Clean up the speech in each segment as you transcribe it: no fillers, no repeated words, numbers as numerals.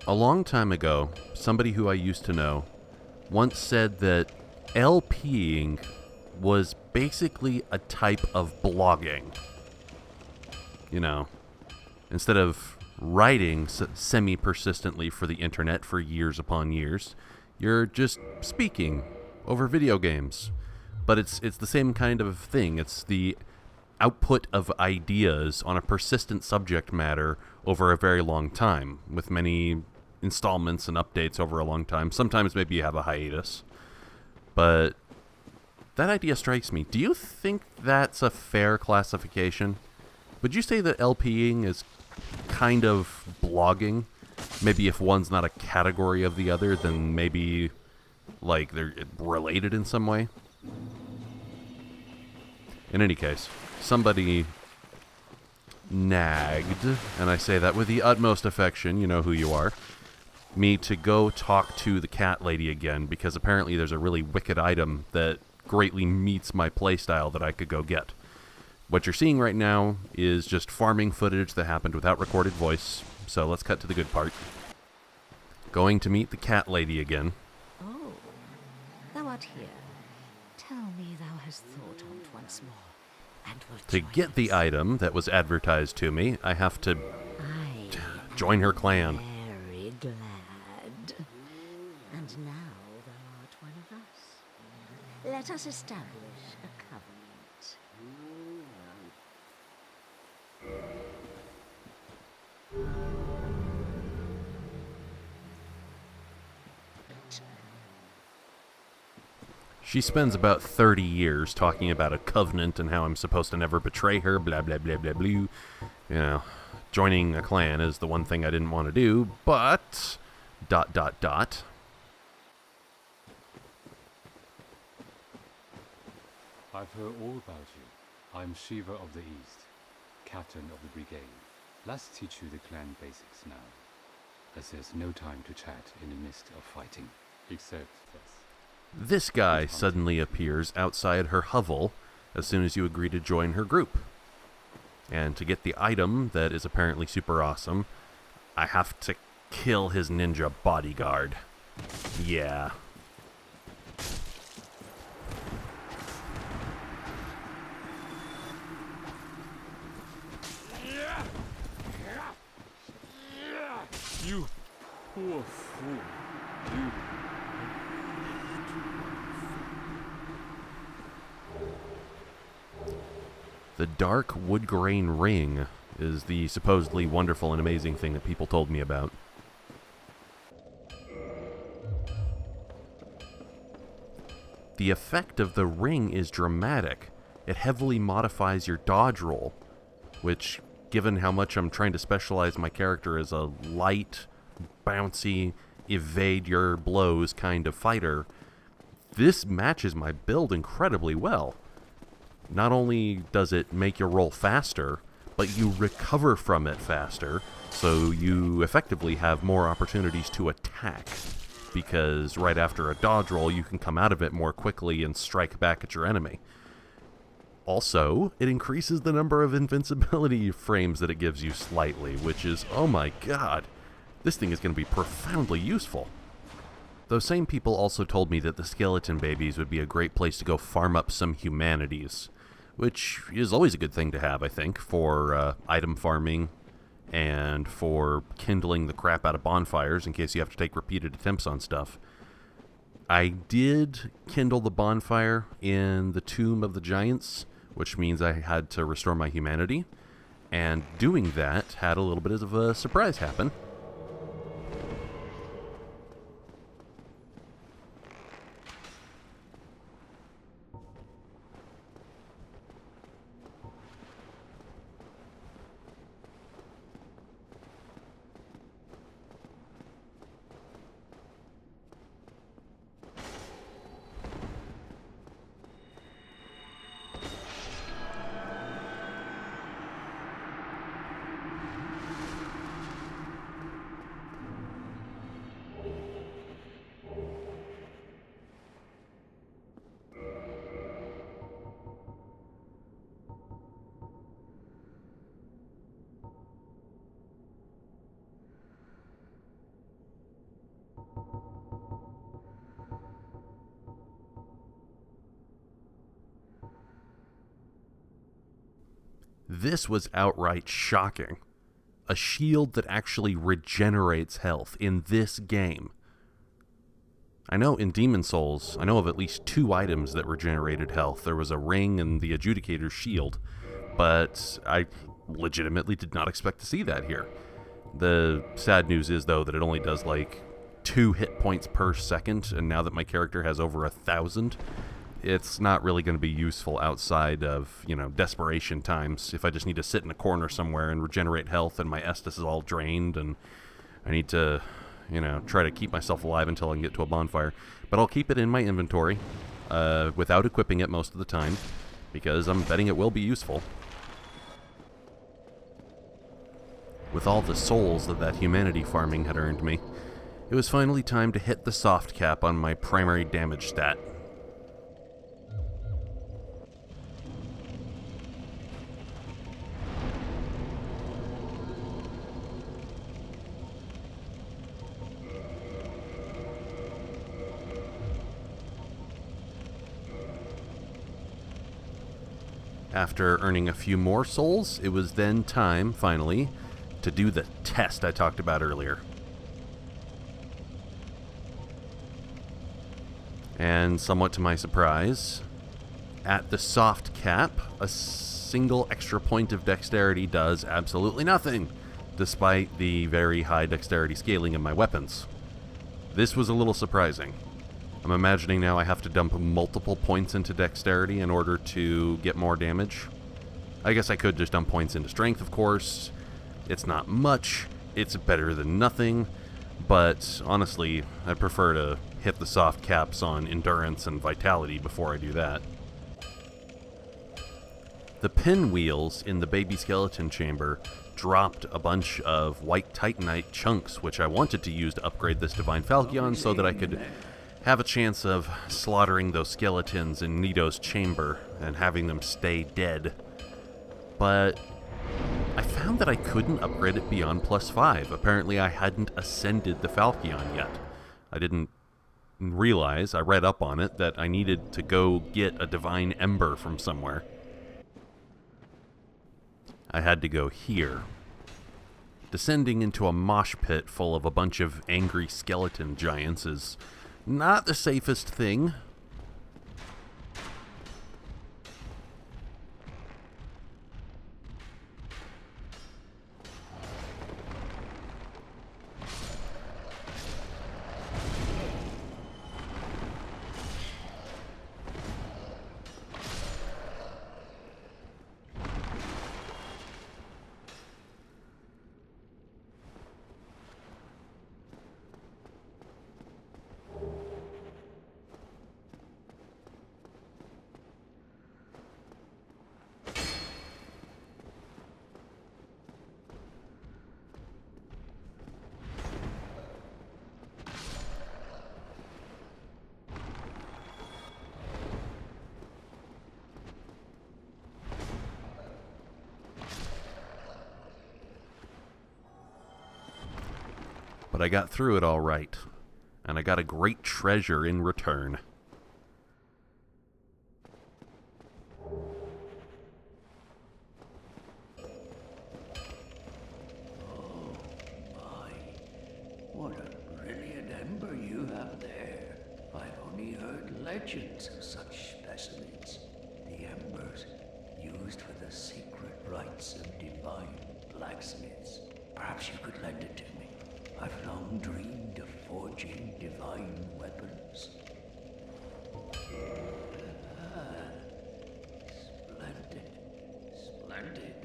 A long time ago, somebody who I used to know once said that LPing was basically a type of blogging. You know, instead of writing semi-persistently for the internet for years upon years, you're just speaking over video games. But it's the same kind of thing. It's the output of ideas on a persistent subject matter over a very long time, with many installments and updates over a long time. Sometimes maybe you have a hiatus. But that idea strikes me. Do you think that's a fair classification? Would you say that LPing is kind of blogging? Maybe if one's not a category of the other, then maybe like they're related in some way? In any case, somebody nagged, and I say that with the utmost affection, you know who you are, me to go talk to the cat lady again, because apparently there's a really wicked item that greatly meets my playstyle that I could go get. What you're seeing right now is just farming footage that happened without recorded voice, so let's cut to the good part. Going to meet the cat lady again. Oh, thou art here. Tell me thou hast thought on't once more, and wilt To join get the us. item that was advertised to me, I have to I join her clan. very glad. And now thou art one of us. Let us establish a covenant. She spends about 30 years talking about a covenant and how I'm supposed to never betray her, blah, blah, blah, blah, blah. You know, joining a clan is the one thing I didn't want to do, but... ... I've heard all about you. I'm Shiva of the East, captain of the brigade. Let's teach you the clan basics now, as there's no time to chat in the midst of fighting, except this. This guy suddenly appears outside her hovel as soon as you agree to join her group. And to get the item that is apparently super awesome, I have to kill his ninja bodyguard. Yeah. You poor fool. You... The dark wood grain ring is the supposedly wonderful and amazing thing that people told me about. The effect of the ring is dramatic. It heavily modifies your dodge roll, which, given how much I'm trying to specialize my character as a light, bouncy, evade your blows kind of fighter, this matches my build incredibly well. Not only does it make your roll faster, but you recover from it faster, so you effectively have more opportunities to attack, because right after a dodge roll you can come out of it more quickly and strike back at your enemy. Also, it increases the number of invincibility frames that it gives you slightly, which is, oh my god, this thing is going to be profoundly useful. Those same people also told me that the skeleton babies would be a great place to go farm up some humanities, which is always a good thing to have, I think, for item farming and for kindling the crap out of bonfires in case you have to take repeated attempts on stuff. I did kindle the bonfire in the Tomb of the Giants, which means I had to restore my humanity, and doing that had a little bit of a surprise happen. This was outright shocking. A shield that actually regenerates health in this game. I know in Demon Souls, I know of at least 2 items that regenerated health. There was a ring and the Adjudicator's shield, but I legitimately did not expect to see that here. The sad news is, though, that it only does like 2 hit points per second, and now that my character has over 1,000, it's not really going to be useful outside of, desperation times. If I just need to sit in a corner somewhere and regenerate health and my Estus is all drained and I need to, try to keep myself alive until I can get to a bonfire. But I'll keep it in my inventory without equipping it most of the time, because I'm betting it will be useful. With all the souls that humanity farming had earned me, it was finally time to hit the soft cap on my primary damage stat. After earning a few more souls, it was then time, finally, to do the test I talked about earlier. And somewhat to my surprise, at the soft cap, a single extra point of dexterity does absolutely nothing, despite the very high dexterity scaling of my weapons. This was a little surprising. I'm imagining now I have to dump multiple points into dexterity in order to get more damage. I guess I could just dump points into strength, of course. It's not much, it's better than nothing, but honestly, I prefer to hit the soft caps on endurance and vitality before I do that. The pinwheels in the baby skeleton chamber dropped a bunch of white titanite chunks, which I wanted to use to upgrade this Divine Falchion so that I could have a chance of slaughtering those skeletons in Nito's chamber and having them stay dead. But I found that I couldn't upgrade it beyond +5. Apparently I hadn't ascended the Falchion yet. I didn't realize, I read up on it, that I needed to go get a Divine Ember from somewhere. I had to go here. Descending into a mosh pit full of a bunch of angry skeleton giants is not the safest thing. But I got through it all right, and I got a great treasure in return. Oh my, what a brilliant ember you have there. I've only heard legends of such specimens. The embers used for the secret rites of divine blacksmiths. Perhaps you could lend it to me. I've long dreamed of forging divine weapons. Splendid. Splendid.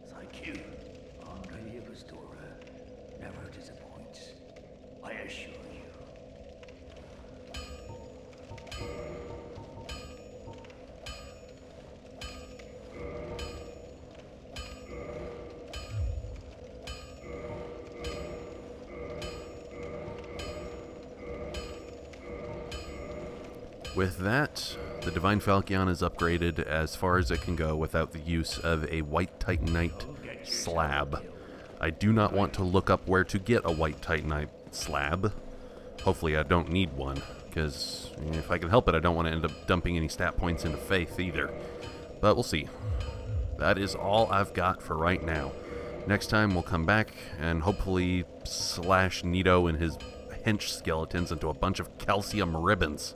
Thank you. Andre of Astora never disappoints. I assure you. With that, the Divine Falchion is upgraded as far as it can go without the use of a white titanite slab. I do not want to look up where to get a white titanite slab. Hopefully I don't need one, because if I can help it, I don't want to end up dumping any stat points into Faith either. But we'll see. that is all I've got for right now. Next time we'll come back and hopefully slash Nito and his hench skeletons into a bunch of calcium ribbons.